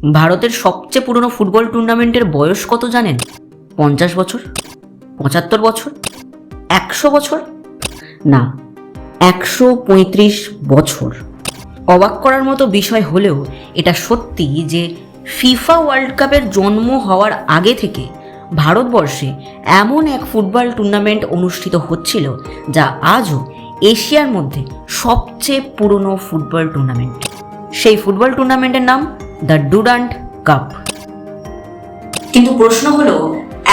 ভারতের সবচেয়ে পুরনো ফুটবল টুর্নামেন্টের বয়স কত জানেন? 50 বছর, 75 বছর, 100 বছর? না, 135 বছর। অবাক করার মতো বিষয় হলেও এটা সত্যি যে ফিফা ওয়ার্ল্ড কাপের জন্ম হওয়ার আগে থেকে ভারতবর্ষে এমন এক ফুটবল টুর্নামেন্ট অনুষ্ঠিত হচ্ছিল যা আজও এশিয়ার মধ্যে সবচেয়ে পুরনো ফুটবল টুর্নামেন্ট। সেই ফুটবল টুর্নামেন্টের নাম দ্য ডুরান্ড কাপ। কিন্তু প্রশ্ন হলো,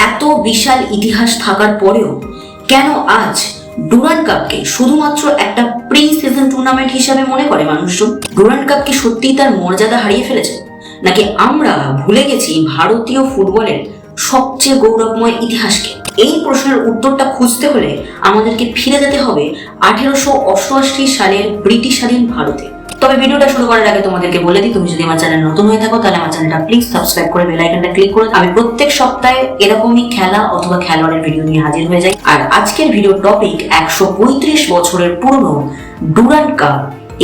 এত বিশাল ইতিহাস থাকার পরেও কেন আজ ডুরান্ড কাপকে শুধুমাত্র একটা প্রি সিজন টুর্নামেন্ট হিসাবে মনে করে মানুষজন? ডুরান্ড কাপ কি সত্যিই তার মর্যাদা হারিয়ে ফেলেছে, নাকি আমরা ভুলে গেছি ভারতীয় ফুটবলের সবচেয়ে গৌরবময় ইতিহাসকে? এই প্রশ্নের উত্তরটা খুঁজতে হলে আমাদেরকে ফিরে যেতে হবে 1888 সালের ব্রিটিশ স্বাধীন ভারতে। তবে ভিডিওটা শুরু করার আগে তোমাদেরকে বলে দিই, তুমি যদি আমার চ্যানেল নতুন হয়ে থাকো তাহলে আমার চ্যানেলটা প্লিজ সাবস্ক্রাইব করে বেল আইকনটা ক্লিক করো। আমি প্রত্যেক সপ্তাহে এরকমই খেলা অথবা খেলোয়াড়ের ভিডিও নিয়ে হাজির হয়ে যাই। আর আজকের ভিডিও টপিক 135 বছরের পুরনো Durand cup,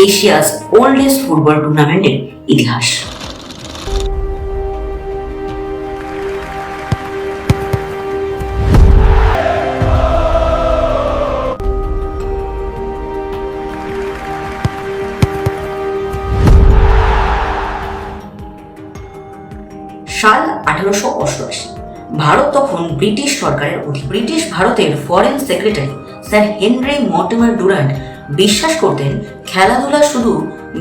Asia's oldest football টুর্নামেন্টের ইতিহাস। সাল 1888। ভারত তখন ব্রিটিশ সরকারের অধীন। ব্রিটিশ ভারতের foreign secretary sir Henry Mortimer Durand বিশ্বাস করতেন খেলাধুলা শুধু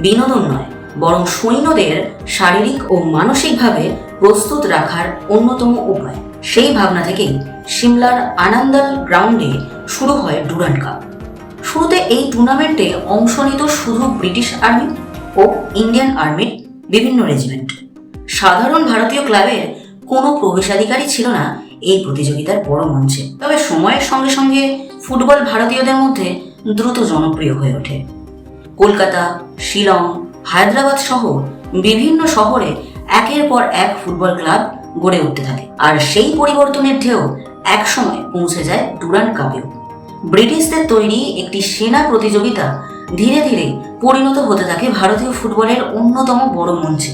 বিনোদন নয়, বরং সৈন্যদের শারীরিক ও মানসিকভাবে প্রস্তুত রাখার অন্যতম উপায়। সেই ভাবনা থেকেই সিমলার আনন্দল গ্রাউন্ডে শুরু হয় ডুরান্ড কাপ। শুরুতে এই টুর্নামেন্টে অংশ নিত শুধু ব্রিটিশ আর্মি ও ইন্ডিয়ান আর্মির বিভিন্ন রেজিমেন্ট। সাধারণ ভারতীয় ক্লাবের কোনো প্রবেশাধিকারী ছিল না এই প্রতিযোগিতার বড় মঞ্চে। তবে সময়ের সঙ্গে সঙ্গে ফুটবল ভারতীয়দের মধ্যে দ্রুত জনপ্রিয় হয়ে ওঠে। কলকাতা, শিলং, হায়দ্রাবাদ সহ বিভিন্ন শহরে একের পর এক ফুটবল ক্লাব গড়ে উঠতে থাকে। আর সেই পরিবর্তনের ঢেউ একসময় পৌঁছে যায় ডুরান্ড কাপেও। ব্রিটিশদের তৈরি একটি সেনা প্রতিযোগিতা ধীরে ধীরে পরিণত হতে থাকে ভারতীয় ফুটবলের অন্যতম বড় মঞ্চে।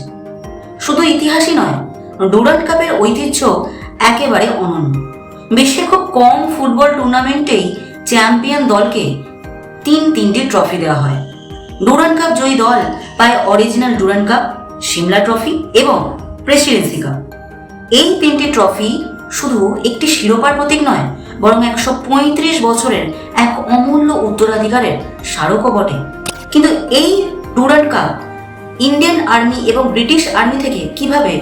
শুধু ইতিহাসই নয়, ডুরান্ড কাপের ঐতিহ্য একেবারে অনন্য। বিশ্বের খুব কম ফুটবল টুর্নামেন্টেই চ্যাম্পিয়ন দলকে তিনটি ট্রফি দেওয়া হয়। ডুরান্ড কাপ জয়ী দল পায় original Durand cup, Shimla trophy এবং প্রেসিডেন্সি কাপ। এই তিনটি ট্রফি শুধু একটি শিরোপার প্রতীক নয়, বরং 135 বছরের এক অমূল্য উত্তরাধিকারের স্মারকও বটে। কিন্তু এই ডুরান্ড কাপ ইন্ডিয়ান আর্মি এবং ব্রিটিশ আর্মি থেকে কিভাবে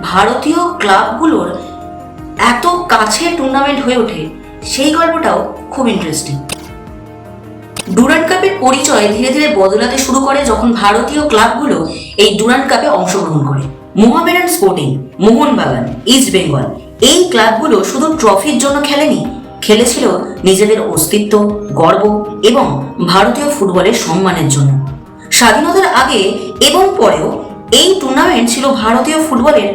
ভারতীয় ক্লাবগুলোর এত কাছে টুর্নামেন্ট হয়ে ওঠে, সেই গল্পটাও খুব ইন্টারেস্টিং। ডুরান্ড কাপের পরিচয় ধীরে ধীরে বদলাতে শুরু করে যখন ভারতীয় ক্লাবগুলো এই ডুরান্ড কাপে অংশগ্রহণ করে। মোহামেডান স্পোর্টিং, মোহনবাগান, ইস্ট বেঙ্গল, এই ক্লাবগুলো শুধু ট্রফির জন্য খেলেনি, খেলেছিল নিজেদের অস্তিত্ব, গর্ব এবং ভারতীয় ফুটবলের সম্মানের জন্য। স্বাধীনতার আগে এবং পরেও এই টুর্নামেন্ট ছিল ভারতীয় ফুটবলের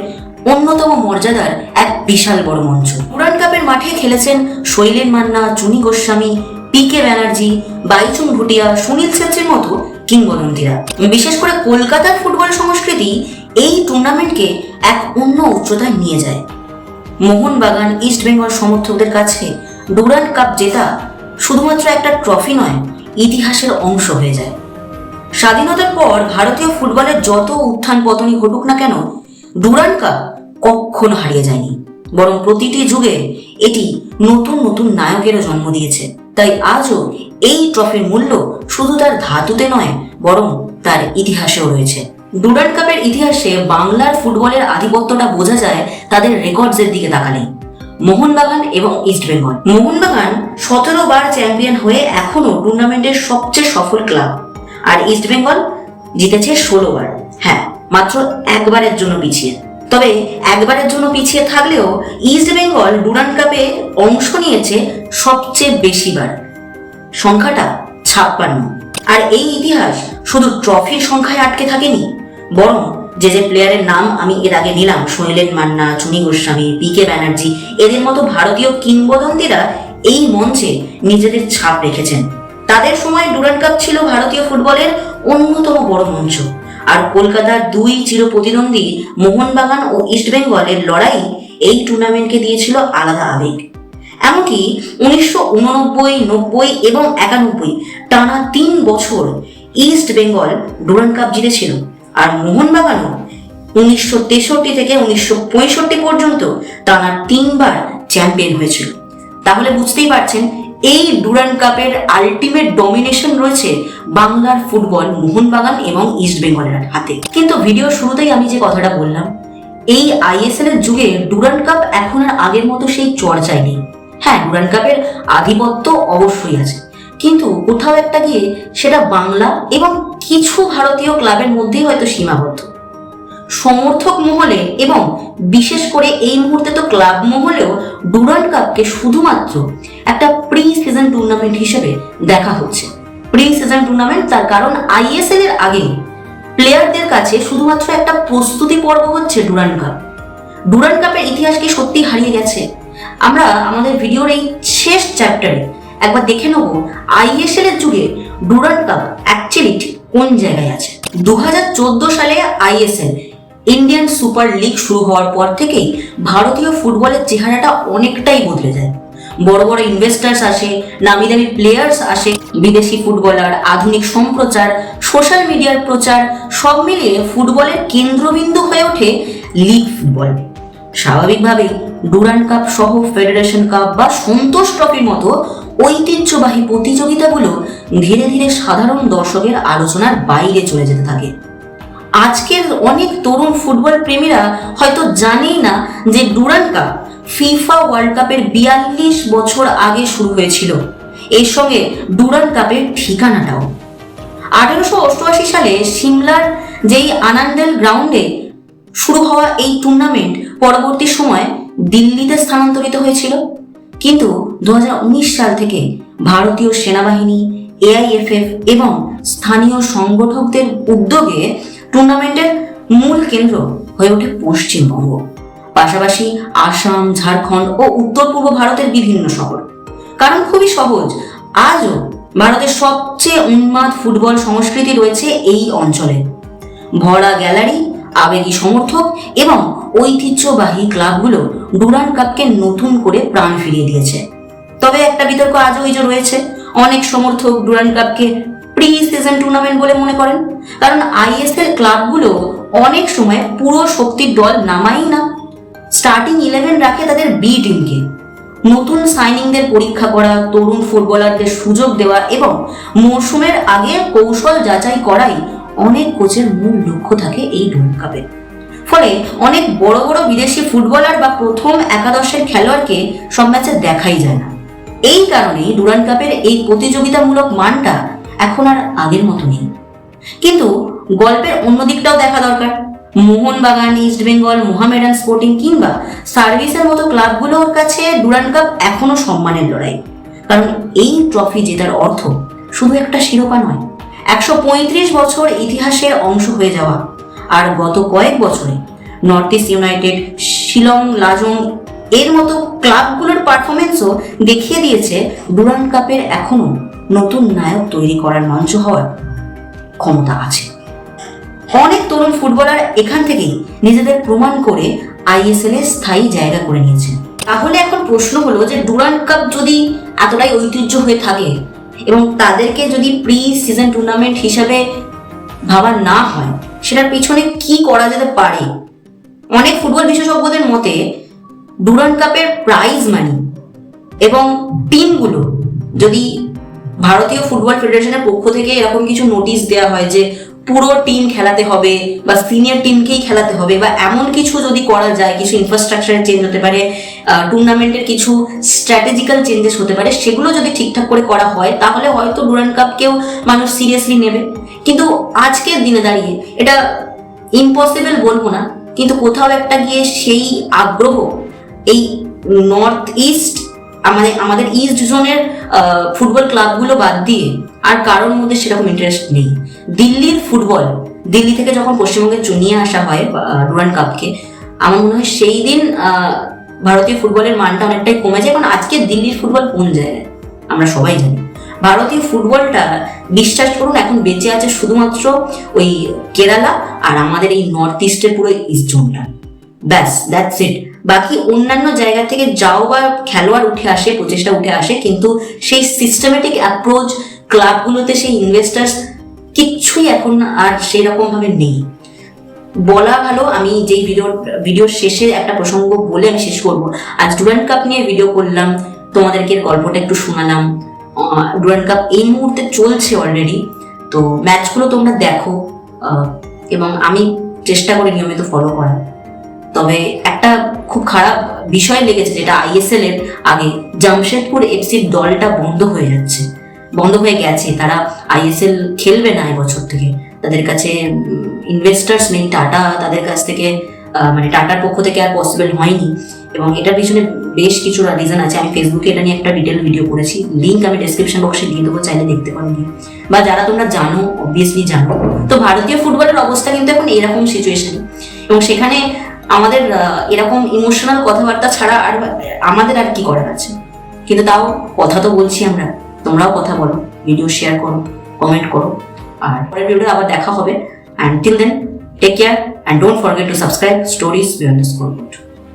অন্যতম মর্যাদার এক বিশাল বড় মঞ্চ। ডুরান্ড কাপের মাঠে খেলেছেন শৈলেন মান্না, চুনি গোস্বামী, পিকে ব্যানার্জি, বাইচুং ভুটিয়া, সুনীল ছেত্রীর মতো কিংবদন্তিরা। বিশেষ করে কলকাতার ফুটবল সংস্কৃতি এই টুর্নামেন্টকে এক অন্য উচ্চতায় নিয়ে যায়। মোহনবাগান, ইস্ট বেঙ্গল সমর্থকদের কাছে ডুরান্ড কাপ জেতা শুধুমাত্র একটা ট্রফি নয়, ইতিহাসের অংশ হয়ে যায়। স্বাধীনতার পর ভারতীয় ফুটবলের যত উত্থান পতনই ঘটুক না কেন, ডুরান্ড কাপ কখনো হারিয়ে যায়নি, বরং প্রতিটি যুগে এটি নতুন নতুন নায়কেরও জন্ম দিয়েছে। তাই আজও এই ট্রফির মূল্য শুধু তার ধাতুতে নয়, বরং তার ইতিহাসেও রয়েছে। ডুরান্ড কাপের ইতিহাসে বাংলার ফুটবলের আধিপত্যটা বোঝা যায় তাদের রেকর্ডসের দিকে তাকালে। মোহনবাগান এবং ইস্ট বেঙ্গল। মোহনবাগান 17 বার চ্যাম্পিয়ন হয়ে এখনো টুর্নামেন্টের সবচেয়ে সফল ক্লাব। আর ইস্ট বেঙ্গল জিতেছে 16 বার। হ্যাঁ, মাত্র একবারের জন্য পিছিয়ে। তবে একবারের জন্য পিছিয়ে থাকলেও ইস্ট বেঙ্গল ডুরান্ড কাপে অংশ নিয়েছে সবচেয়ে বেশি বার, সংখ্যাটা 56। আর এই ইতিহাস শুধু ট্রফির সংখ্যায় আটকে থাকেনি, বরং যে প্লেয়ারের নাম আমি এর আগে নিলাম, শৈলেন মান্না, চুনি গোস্বামী, পিকে ব্যানার্জি, এদের মতো ভারতীয় কিংবদন্তিরা এই মঞ্চে নিজেদের ছাপ রেখেছেন। তাদের সময় ডুরান্ড কাপ ছিল ভারতীয় ফুটবলের অন্যতম বড় মঞ্চ। আর কলকাতার দুই চিরপ্রতিদ্বন্দ্বী মোহনবাগান ও ইস্টবেঙ্গলের লড়াই এই টুর্নামেন্টকে দিয়েছিল আলাদা আবেগ। এমনকি 1989, 90 এবং 91 টানা 3 বছর ইস্ট বেঙ্গল ডুরান্ড কাপ জিতেছিল, আর মোহনবাগানও 1963 থেকে 1965 পর্যন্ত টানা 3 বার চ্যাম্পিয়ন হয়েছিল। তাহলে বুঝতেই পারছেন এই ডুরান্ড কাপের আলটিমেট ডমিনেশন রয়েছে বাংলার ফুটবল মোহনবাগান এবং ইস্ট বেঙ্গলের হাতে। কিন্তু ভিডিও শুরুতেই আমি যে কথাটা বললাম, এই আইএসএল এর যুগে ডুরান্ড কাপ এখন আর আগের মতো সেই চর্চায় নেই। হ্যাঁ, ডুরান্ড কাপের আধিপত্য অবশ্যই আছে, কিন্তু কোথাও একটা গিয়ে সেটা বাংলা এবং কিছু ভারতীয় ক্লাবের মধ্যেই হয়তো সীমাবদ্ধ। সমর্থক মহলে এবং বিশেষ করে এই মুহূর্তে তো ক্লাব মহলেও ডুরান্ড কাপকে শুধুমাত্র একটা প্রি সিজন টুর্নামেন্ট হিসেবে দেখা হচ্ছে। প্রি সিজন টুর্নামেন্ট, তার কারণ আইএসএল এর আগে প্লেয়ারদের কাছে শুধুমাত্র একটা প্রস্তুতি পর্ব হচ্ছে ডুরান্ড কাপ। ডুরান্ড কাপের ইতিহাস কি সত্যি হারিয়ে গেছে? আমরা আমাদের ভিডিওর এই শেষ চ্যাপ্টারে একবার দেখে নেব আইএসএল এর যুগে ডুরান্ড কাপ অ্যাকচুয়ালি কোন জায়গায় আছে। 2014 সালে আইএসএল ইন্ডিয়ান সুপার লিগ শুরু হওয়ার পর থেকেই ভারতীয় ফুটবলের চেহারাটা অনেকটাই বদলে যায়। বড় বড় ইনভেস্টার্স আসে, নামি দামি প্লেয়ার্স আসে, বিদেশি ফুটবলার, আধুনিক সম্প্রচার, সোশ্যাল মিডিয়ার প্রচার, সব মিলিয়ে ফুটবলের কেন্দ্রবিন্দু হয়ে ওঠে লিগ ফুটবল। স্বাভাবিকভাবেই ডুরান্ড কাপ সহ ফেডারেশন কাপ বা সন্তোষ ট্রফির মতো ঐতিহ্যবাহী প্রতিযোগিতাগুলো ধীরে ধীরে সাধারণ দর্শকের আলোচনার বাইরে চলে যেতে থাকে। আজকের অনেক তরুণ ফুটবল প্রেমীরা হয়তো জানেই না যে ডুরান্ড কাপ ফিফা ওয়ার্ল্ড কাপের 42 বছর আগে শুরু হয়েছিল। এর সঙ্গে ডুরান্ড কাপের ঠিকানাটাও 1888 সালে সিমলার যেই আনন্দেল গ্রাউন্ডে শুরু হওয়া এই টুর্নামেন্ট পরবর্তী সময় দিল্লিতে স্থানান্তরিত হয়েছিল। কিন্তু 2019 সাল থেকে ভারতীয় সেনাবাহিনী, এআইএফএফ এবং স্থানীয় সংগঠকদের উদ্যোগে টুর্নামেন্টের মূল কেন্দ্র হয়ে ওঠে পশ্চিমবঙ্গ, পাশাপাশি আসাম, ঝাড়খণ্ড ও উত্তর পূর্ব ভারতের বিভিন্ন শহর। কারণ খুবই সহজ, আজও ভারতের সবচেয়ে উন্মাদ ফুটবল সংস্কৃতি রয়েছে এই অঞ্চলে। ভরা গ্যালারি, আবেগী সমর্থক এবং ঐতিহ্যবাহী ক্লাবগুলো ডুরান্ড কাপকে নতুন করে প্রাণ ফিরিয়ে দিয়েছে। তবে একটা বিতর্ক আজও রয়েছে, অনেক সমর্থক ডুরান্ড কাপকে প্রি সিজন টুর্নামেন্ট বলে মনে করেন, কারণ আইএসএল ক্লাবগুলো অনেক সময় পুরো শক্তির দল নামাই না, স্টার্টিং 11 রাখে তাদের বি টিমকে। নতুন সাইনিংদের পরীক্ষা করা, তরুণ ফুটবলারদের সুযোগ দেওয়া এবং মরশুমের আগে কৌশল যাচাই করাই অনেক কোচের মূল লক্ষ্য থাকে এই ডুরান্ড কাপে। ফলে অনেক বড় বড় বিদেশি ফুটবলার বা প্রথম একাদশের খেলোয়াড়কে সব ম্যাচে দেখাই যায় না। এই কারণেই ডুরান্ড কাপের এই প্রতিযোগিতামূলক মানটা এখন আর আগের মতো নেই। কিন্তু গল্পের অন্য দিকটাও দেখা দরকার। মোহনবাগান, ইস্ট বেঙ্গল, মোহামেডান স্পোর্টিং কিংবা সার্ভিসের মতো ক্লাবগুলোর কাছে ডুরান্ড কাপ এখনো সম্মানের লড়াই। কারণ এই ট্রফি জেতার অর্থ শুধু একটা শিরোপা নয়, 135 বছর ইতিহাসের অংশ হয়ে যাওয়া। আর গত কয়েক বছরে north east United, Shillong Lajong এর মতো ক্লাবগুলোর পারফরমেন্সও দেখিয়ে দিয়েছে ডুরান্ড কাপের এখনো নতুন নায়ক তৈরি করার মঞ্চ হওয়ার ক্ষমতা আছে। অনেক তরুণ ফুটবলার এখান থেকেই নিজেদের প্রমাণ করে আইএসএল এ স্থায়ী জায়গা করে নিয়েছেন। তাহলে এখন প্রশ্ন হলো যে ডুরান্ড কাপ যদি এতটাই ঐতিহ্য হয়ে থাকে এবং তাদেরকে যদি প্রি সিজন টুর্নামেন্ট হিসাবে ভাবা না হয়, সেটার পিছনে কি করা যেতে পারে? অনেক ফুটবল বিশেষজ্ঞদের মতে ডুরান্ড কাপের প্রাইজ মানি এবং টিমগুলো যদি ভারতীয় ফুটবল ফেডারেশনের পক্ষ থেকে এরকম কিছু নোটিশ দেওয়া হয় যে পুরো টিম খেলাতে হবে বা সিনিয়র টিমকেই খেলাতে হবে, বা এমন কিছু যদি করা যায়, কিছু ইনফ্রাস্ট্রাকচারের চেঞ্জ হতে পারে, টুর্নামেন্টের কিছু স্ট্র্যাটেজিক্যাল চেঞ্জেস হতে পারে, সেগুলো যদি ঠিকঠাক করে করা হয় তাহলে হয়তো ডুরান্ড কাপকেও মানুষ সিরিয়াসলি নেবে। কিন্তু আজকের দিনে দাঁড়িয়ে এটা ইম্পসিবল বলবো না, কিন্তু কোথাও একটা গিয়ে সেই আগ্রহ এই নর্থ ইস্ট আমাদের ইস্ট জোনের ফুটবল ক্লাবগুলো বাদ দিয়ে আর কারোর মধ্যে সেরকম ইন্টারেস্ট নেই। দিল্লির ফুটবল, দিল্লি থেকে যখন পশ্চিমবঙ্গে নিয়ে আসা হয় ডুরান্ড কাপকে, আমার মনে হয় সেই দিন ভারতীয় ফুটবলের মানটা অনেকটাই কমে যায়। কারণ আজকে দিল্লির ফুটবল কোন জায়গায় আমরা সবাই জানি। ভারতীয় ফুটবলটা বিশ্বাস করুন এখন বেঁচে আছে শুধুমাত্র ওই কেরালা আর আমাদের এই নর্থ ইস্টের পুরো ইস্ট জোনটা, ব্যাস দ্যাটস ইট। বাকি অন্যান্য জায়গা থেকে যাও বা খেলোয়াড় উঠে আসে, প্রচেষ্টা উঠে আসে, কিন্তু সেই সিস্টেমেটিক অ্যাপ্রোচ ক্লাবগুলোতে সেই ইনভেস্টার্স কিচ্ছুই এখন আর সেরকম ভাবে নেই। বলা ভালো, আমি যেই ভিডিওর শেষে একটা প্রসঙ্গ বলে আমি শেষ করবো। আজ ডুরান্ড কাপ নিয়ে ভিডিও করলাম, তোমাদেরকে গল্পটা একটু শোনালাম। ডুরান্ড কাপ এই মুহূর্তে চলছে অলরেডি, তো ম্যাচগুলো তোমরা দেখো এবং আমি চেষ্টা করি নিয়মিত ফলো করার। তবে একটা খুব খারাপ বিষয় লেগেছে, যেটা আইএসএল এর আগে জামশেদপুর এফসির দলটা বন্ধ হয়ে গেছে। তারা আইএসএল খেলবে না এবছর থেকে। তাদের কাছে ইনভেস্টার্স নেই, টাটা তাদের কাছ থেকে মানে টাটার পক্ষ থেকে আর পসিবল হয়নি। এবং এটার পিছনে বেশ কিছু রিজন আছে। আমি ফেসবুকে এটা নিয়ে একটা ডিটেল ভিডিও করেছি, লিঙ্ক আমি ডেসক্রিপশন বক্সে দিয়ে দেবো, চাইলে দেখতে পারো। বা যারা তোমরা জানো, অবভিয়াসলি জানো। তো ভারতীয় ফুটবলের অবস্থা কিন্তু এখন এরকম সিচুয়েশন, এবং সেখানে আমাদের এরকম ইমোশনাল কথাবার্তা ছাড়া আর আমাদের আর কি করার আছে। কিন্তু তাও কথা তো বলছি আমরা, তোমরাও কথা বলো, ভিডিও শেয়ার করো, কমেন্ট করো। আর পরের ভিডিও আবার দেখা হবে। And till then take care and don't forget to subscribe stories beyond the scoreboard.